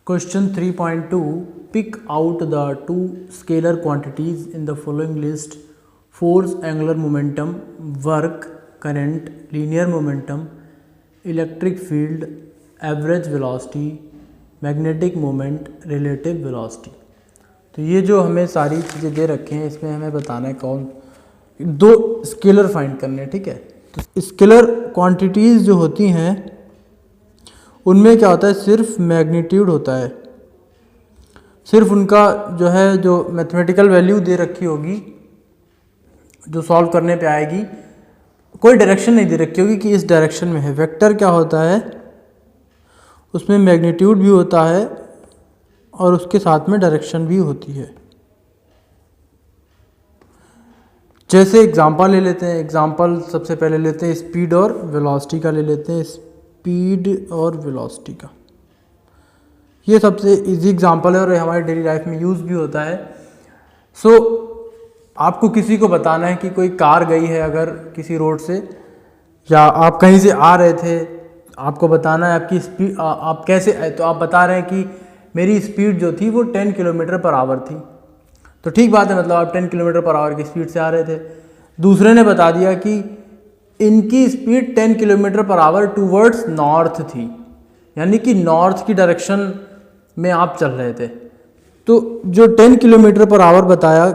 Question 3.2. Pick out the two scalar quantities in the following list: force, angular momentum, work, current, linear momentum, electric field, average velocity, magnetic moment, relative velocity. तो ये जो हमें सारी चीज़ें दे रखे हैं, इसमें हमें बताना है कौन दो स्केलर फाइंड करने हैं। ठीक है, तो स्केलर क्वांटिटीज़ जो होती हैं उनमें क्या होता है, सिर्फ मैग्नीट्यूड होता है, सिर्फ उनका जो है जो मैथमेटिकल वैल्यू दे रखी होगी, जो सॉल्व करने पे आएगी, कोई डायरेक्शन नहीं दे रखी होगी कि इस डायरेक्शन में है। वेक्टर क्या होता है, उसमें मैग्नीट्यूड भी होता है और उसके साथ में डायरेक्शन भी होती है। जैसे एग्जांपल ले लेते हैं, एग्जांपल सबसे पहले लेते हैं स्पीड और वेलोसिटी का ले लेते हैं, स्पीड और वेलोसिटी का। ये सबसे इजी एग्जांपल है और हमारे डेली लाइफ में यूज़ भी होता है। आपको किसी को बताना है कि कोई कार गई है अगर किसी रोड से, या आप कहीं से आ रहे थे, आपको बताना है आपकी स्पीड, आप कैसे आए, तो आप बता रहे हैं कि मेरी स्पीड जो थी वो 10 किलोमीटर पर आवर थी। तो ठीक बात है, मतलब आप 10 किलोमीटर पर आवर की स्पीड से आ रहे थे। दूसरे ने बता दिया कि इनकी speed 10 kilometre per hour towards north थी, यानी कि नॉर्थ की डायरेक्शन में आप चल रहे थे। तो जो 10 किलोमीटर पर आवर बताया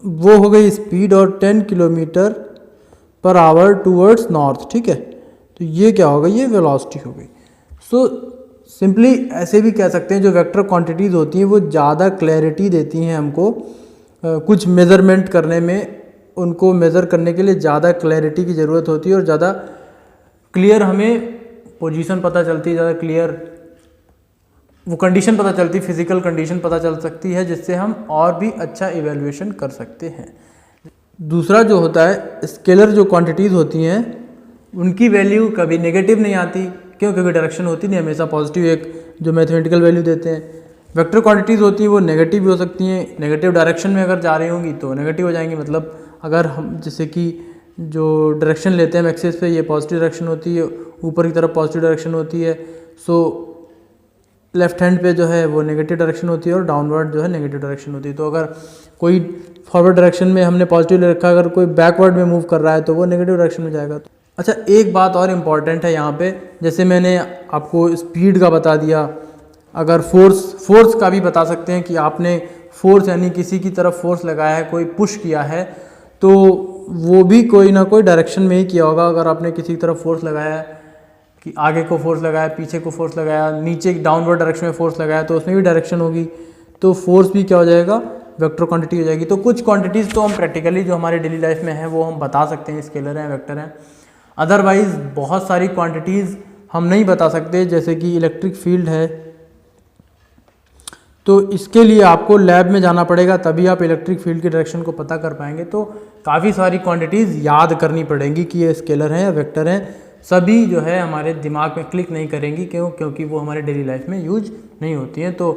वो हो गई स्पीड, और 10 kilometre per hour towards north. ठीक है, तो ये क्या हो गई, ये वेलोसिटी हो गई। सिंपली ऐसे भी कह सकते हैं, जो वेक्टर क्वांटिटीज़ होती हैं वो ज़्यादा क्लैरिटी देती हैं हमको कुछ मेज़रमेंट करने में। उनको मेज़र करने के लिए ज़्यादा क्लैरिटी की ज़रूरत होती है और ज़्यादा क्लियर हमें पोजीशन पता चलती है, ज़्यादा क्लियर वो कंडीशन पता चलती, फिजिकल कंडीशन पता चल सकती है, जिससे हम और भी अच्छा इवैल्यूएशन कर सकते हैं। दूसरा जो होता है, स्केलर जो क्वांटिटीज़ होती हैं उनकी वैल्यू कभी नेगेटिव नहीं आती, क्यों? क्योंकि डायरेक्शन होती नहीं, हमेशा पॉजिटिव एक जो मैथमेटिकल वैल्यू देते हैं। वेक्टर क्वांटिटीज़ होती हैं वो नेगेटिव भी हो सकती हैं, नेगेटिव डायरेक्शन में अगर जा रही होंगी तो नेगेटिव हो जाएंगी। मतलब अगर हम जैसे कि जो डायरेक्शन लेते हैं एक्सिस पे, ये पॉजिटिव डायरेक्शन होती है, ऊपर की तरफ पॉजिटिव डायरेक्शन होती है, लेफ्ट हैंड पे जो है वो नेगेटिव डायरेक्शन होती है और डाउनवर्ड जो है नेगेटिव डायरेक्शन होती है। तो अगर कोई फॉरवर्ड डायरेक्शन में हमने पॉजिटिव ले रखा है, अगर कोई बैकवर्ड में मूव कर रहा है तो वो नेगेटिव डायरेक्शन में जाएगा। अच्छा, एक बात और इम्पॉर्टेंट है यहाँ पे, जैसे मैंने आपको स्पीड का बता दिया, अगर फोर्स का भी बता सकते हैं कि आपने फोर्स यानी किसी की तरफ फोर्स लगाया है, कोई पुश किया है, तो वो भी कोई ना कोई डायरेक्शन में ही किया होगा। अगर आपने किसी की तरफ फोर्स लगाया है कि आगे को फोर्स लगाया, पीछे को फोर्स लगाया, नीचे डाउनवर्ड डायरेक्शन में फोर्स लगाया, तो उसमें भी डायरेक्शन होगी। तो फोर्स भी क्या हो जाएगा, वेक्टर क्वांटिटी हो जाएगी। तो कुछ क्वांटिटीज़ तो हम प्रैक्टिकली जो हमारे डेली लाइफ में है वो हम बता सकते हैं, स्केलर हैं, वेक्टर हैं। अदरवाइज बहुत सारी क्वांटिटीज़ हम नहीं बता सकते, जैसे कि इलेक्ट्रिक फील्ड है, तो इसके लिए आपको लैब में जाना पड़ेगा, तभी आप इलेक्ट्रिक फील्ड की डायरेक्शन को पता कर पाएंगे। तो काफ़ी सारी क्वांटिटीज़ याद करनी पड़ेंगी कि ये स्केलर हैं या वेक्टर हैं। सभी जो है हमारे दिमाग में क्लिक नहीं करेंगी, क्योंकि वो हमारे डेली लाइफ में यूज नहीं होती हैं। तो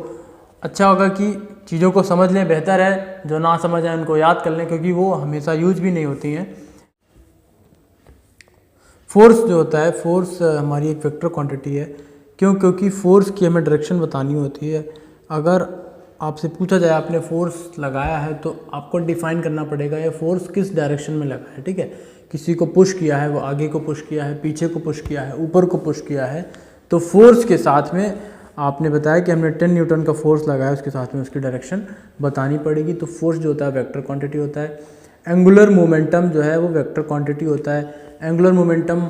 अच्छा होगा कि चीज़ों को समझ लें, बेहतर है। जो ना समझ आए उनको याद कर लें, क्योंकि वो हमेशा यूज भी नहीं होती हैं। फोर्स जो होता है, फोर्स हमारी एक वेक्टर क्वांटिटी है। क्योंकि फोर्स की हमें डायरेक्शन बतानी होती है। अगर आपसे पूछा जाए आपने फोर्स लगाया है, तो आपको डिफाइन करना पड़ेगा ये फोर्स किस डायरेक्शन में लगा है। ठीक है, किसी को पुश किया है, वो आगे को पुश किया है, पीछे को पुश किया है, ऊपर को पुश किया है, तो फोर्स के साथ में आपने बताया कि हमने 10 न्यूटन का फोर्स लगाया, उसके साथ में उसकी डायरेक्शन बतानी पड़ेगी। तो फोर्स जो होता है वेक्टर क्वांटिटी होता है। एंगुलर मोमेंटम जो है वो वेक्टर क्वांटिटी होता है। एंगुलर मोमेंटम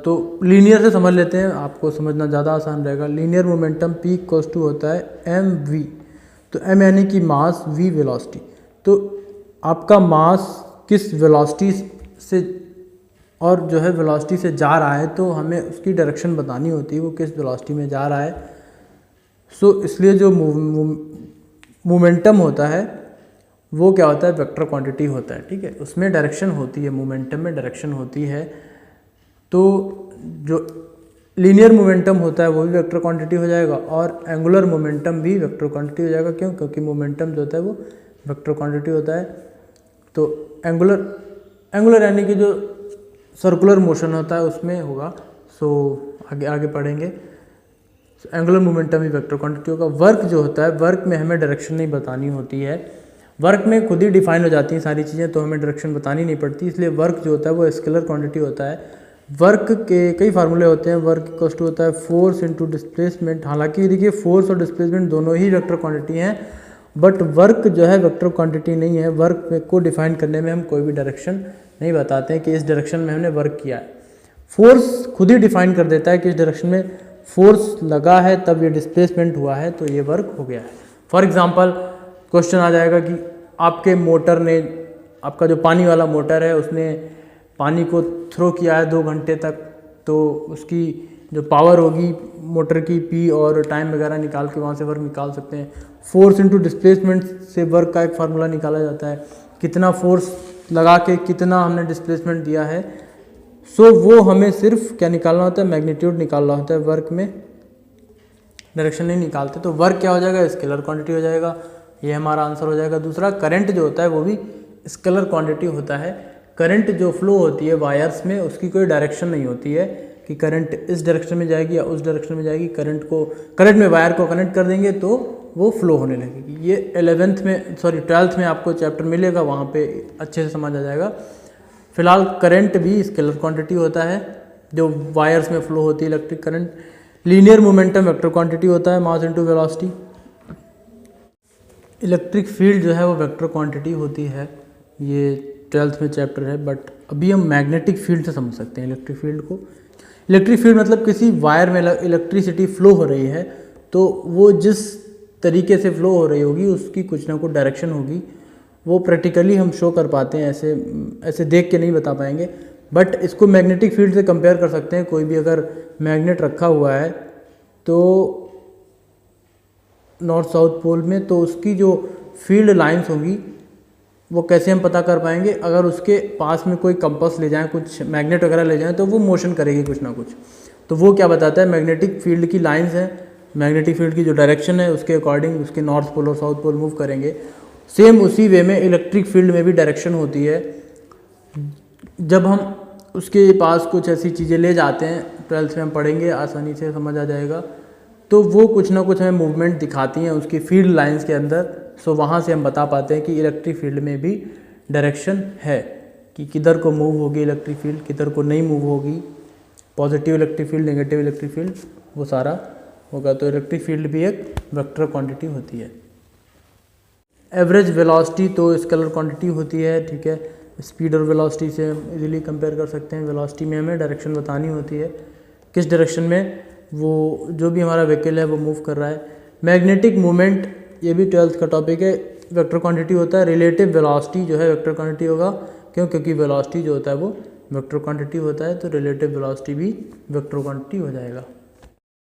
तो लीनियर से समझ लेते हैं, आपको समझना ज़्यादा आसान रहेगा। लीनियर मोमेंटम P = होता है mv। तो m यानी कि मास, v वेलोसिटी। तो आपका मास किस वेलोसिटी से और जो है वेलोसिटी से जा रहा है, तो हमें उसकी डायरेक्शन बतानी होती है, वो किस वेलोसिटी में जा रहा है। इसलिए जो मोमेंटम होता है वो क्या होता है, वेक्टर क्वांटिटी होता है। ठीक है, उसमें डायरेक्शन होती है, मोमेंटम में डायरेक्शन होती है। तो जो लीनियर मोमेंटम होता है वो भी वेक्टर क्वांटिटी हो जाएगा, और एंगुलर मोमेंटम भी वेक्टर क्वांटिटी हो जाएगा। क्योंकि मोमेंटम जो होता है वो वेक्टर क्वांटिटी होता है। तो एंगुलर यानी कि जो सर्कुलर मोशन होता है उसमें होगा। आगे पढ़ेंगे। एंगुलर मोमेंटम ही वेक्टर क्वांटिटी होगा। वर्क जो होता है, वर्क में हमें डायरेक्शन नहीं बतानी होती है, वर्क में खुद ही डिफाइन हो जाती हैं सारी चीज़ें, तो हमें डायरेक्शन बतानी नहीं पड़ती, इसलिए वर्क जो होता है वो स्केलर क्वांटिटी होता है। वर्क के कई फार्मूले होते हैं। वर्क इक्वल्स टू होता है फोर्स इनटू डिस्प्लेसमेंट। हालांकि देखिए फोर्स और डिस्प्लेसमेंट दोनों ही वेक्टर क्वांटिटी हैं, बट वर्क जो है वेक्टर क्वांटिटी नहीं है। वर्क को डिफाइन करने में हम कोई भी डायरेक्शन नहीं बताते हैं कि इस डायरेक्शन में हमने वर्क किया है। फोर्स खुद ही डिफाइन कर देता है कि इस डायरेक्शन में फोर्स लगा है तब ये डिस्प्लेसमेंट हुआ है, तो ये वर्क हो गया है। फॉर एग्जांपल क्वेश्चन आ जाएगा कि आपके मोटर ने, आपका जो पानी वाला मोटर है उसने पानी को थ्रो किया है 2 घंटे तक, तो उसकी जो पावर होगी मोटर की पी और टाइम वगैरह निकाल के वहाँ से वर्क निकाल सकते हैं। फोर्स इनटू डिस्प्लेसमेंट से वर्क का एक फार्मूला निकाला जाता है, कितना फोर्स लगा के कितना हमने डिस्प्लेसमेंट दिया है। सो वो हमें सिर्फ क्या निकालना होता है, मैग्नीट्यूड निकालना होता है, वर्क में डायरेक्शन नहीं निकालते। तो वर्क क्या हो जाएगा, स्केलर क्वांटिटी हो जाएगा, ये हमारा आंसर हो जाएगा। दूसरा, करंट जो होता है वो भी स्केलर क्वांटिटी होता है। करंट जो फ्लो होती है वायर्स में उसकी कोई डायरेक्शन नहीं होती है कि करंट इस डायरेक्शन में जाएगी या उस डायरेक्शन में जाएगी। करंट में वायर को कनेक्ट कर देंगे तो वो फ्लो होने लगेगी। ये 12th में आपको चैप्टर मिलेगा, वहाँ पे अच्छे से समझ आ जाएगा। फिलहाल करंट भी स्केलर क्वांटिटी होता है जो वायर्स में फ्लो होती है, electric current. Linear momentum vector quantity होता है, mass into velocity. Electric field जो है वो वेक्टर क्वांटिटी होती है, ये 12th में चैप्टर है। बट अभी हम मैग्नेटिक फील्ड से समझ सकते हैं इलेक्ट्रिक फील्ड को। इलेक्ट्रिक फील्ड मतलब किसी वायर में इलेक्ट्रिसिटी फ्लो हो रही है, तो वो जिस तरीके से फ्लो हो रही होगी उसकी कुछ ना कुछ डायरेक्शन होगी। वो प्रैक्टिकली हम शो कर पाते हैं, ऐसे देख के नहीं बता पाएंगे, बट इसको मैग्नेटिक फील्ड से कंपेयर कर सकते हैं। कोई भी अगर मैग्नेट रखा हुआ है तो नॉर्थ साउथ पोल में, तो उसकी जो फील्ड लाइंस होंगी वो कैसे हम पता कर पाएंगे, अगर उसके पास में कोई कंपास ले जाएं, कुछ मैग्नेट वगैरह ले जाएं, तो वो मोशन करेगी कुछ ना कुछ। तो वो क्या बताता है, मैग्नेटिक फील्ड की लाइंस हैं, मैग्नेटिक फील्ड की जो डायरेक्शन है उसके अकॉर्डिंग उसके नॉर्थ पोल और साउथ पोल मूव करेंगे। सेम उसी वे में इलेक्ट्रिक फील्ड में भी डायरेक्शन होती है। जब हम उसके पास कुछ ऐसी चीज़ें ले जाते हैं, 12th में हम पढ़ेंगे, आसानी से समझ आ जाएगा, तो वो कुछ ना कुछ हमें मूवमेंट दिखाती हैं उसकी फील्ड लाइंस के अंदर। सो वहाँ से हम बता पाते हैं कि इलेक्ट्रिक फील्ड में भी डायरेक्शन है, कि किधर को मूव होगी इलेक्ट्रिक फील्ड, किधर को नहीं मूव होगी, positive electric field, negative electric field, वो सारा होगा। तो इलेक्ट्रिक फील्ड भी एक वेक्टर क्वांटिटी होती है। एवरेज वेलोसिटी तो स्केलर क्वांटिटी होती है, ठीक है। स्पीड और वेलोसिटी से हम इजीली कंपेयर कर सकते हैं। वेलोसिटी में हमें डायरेक्शन बतानी होती है, किस डायरेक्शन में वो जो भी हमारा व्हीकल है वो मूव कर रहा है। मैग्नेटिक मूवमेंट, ये भी 12th का टॉपिक है, वेक्टर क्वांटिटी होता है। रिलेटिव वेलोसिटी जो है वेक्टर क्वांटिटी होगा, क्योंकि वेलोसिटी जो होता है वो वेक्टर क्वांटिटी होता है, तो रिलेटिव वेलोसिटी भी वेक्टर क्वांटिटी हो जाएगा।